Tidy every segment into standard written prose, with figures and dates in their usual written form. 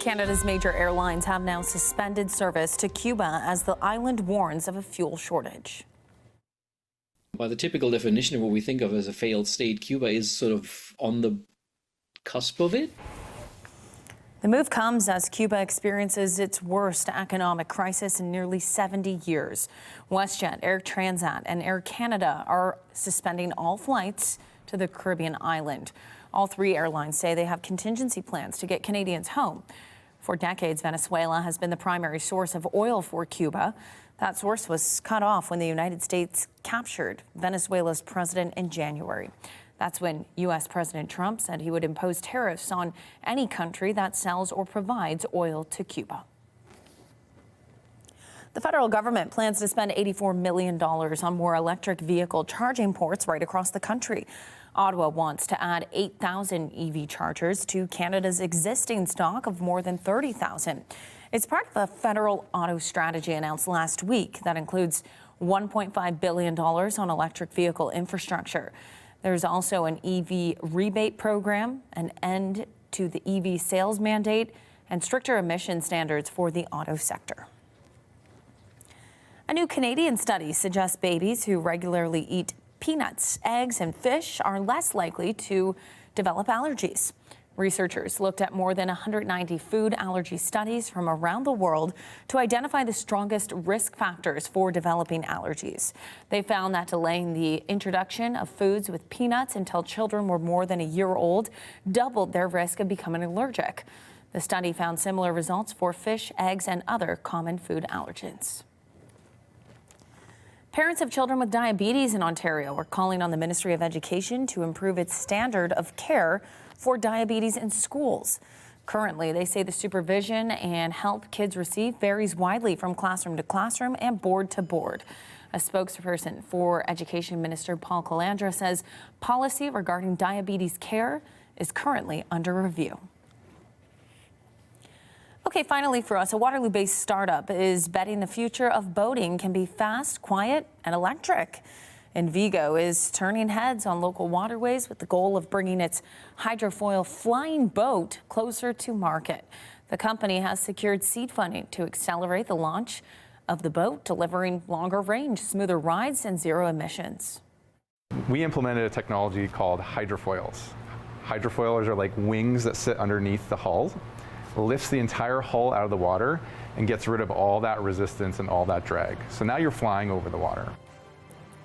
Canada's major airlines have now suspended service to Cuba as the island warns of a fuel shortage. By the typical definition of what we think of as a failed state, Cuba is sort of on the cusp of it. The move comes as Cuba experiences its worst economic crisis in nearly 70 years. WestJet, Air Transat, and Air Canada are suspending all flights to the Caribbean island. All three airlines say they have contingency plans to get Canadians home. For decades, Venezuela has been the primary source of oil for Cuba. That source was cut off when the United States captured Venezuela's president in January. That's when U.S. President Trump said he would impose tariffs on any country that sells or provides oil to Cuba. The federal government plans to spend $84 million on more electric vehicle charging ports right across the country. Ottawa wants to add 8,000 EV chargers to Canada's existing stock of more than 30,000. It's part of a federal auto strategy announced last week that includes $1.5 billion on electric vehicle infrastructure. There's also an EV rebate program, an end to the EV sales mandate, and stricter emission standards for the auto sector. A new Canadian study suggests babies who regularly eat peanuts, eggs, and fish are less likely to develop allergies. Researchers looked at more than 190 food allergy studies from around the world to identify the strongest risk factors for developing allergies. They found that delaying the introduction of foods with peanuts until children were more than a year old doubled their risk of becoming allergic. The study found similar results for fish, eggs, and other common food allergens. Parents of children with diabetes in Ontario are calling on the Ministry of Education to improve its standard of care for diabetes in schools. Currently, they say the supervision and help kids receive varies widely from classroom to classroom and board to board. A spokesperson for Education Minister Paul Calandra says policy regarding diabetes care is currently under review. Okay, finally for us, a Waterloo-based startup is betting the future of boating can be fast, quiet, and electric. And Vigo is turning heads on local waterways with the goal of bringing its hydrofoil flying boat closer to market. The company has secured seed funding to accelerate the launch of the boat, delivering longer range, smoother rides, and zero emissions. We implemented a technology called hydrofoils. Hydrofoilers are like wings that sit underneath the hull, lifts the entire hull out of the water and gets rid of all that resistance and all that drag. So now you're flying over the water.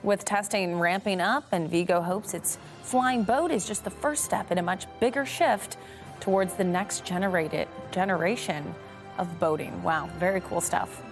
With testing ramping up, and Vigo hopes its flying boat is just the first step in a much bigger shift towards the next generation of boating. Wow, very cool stuff.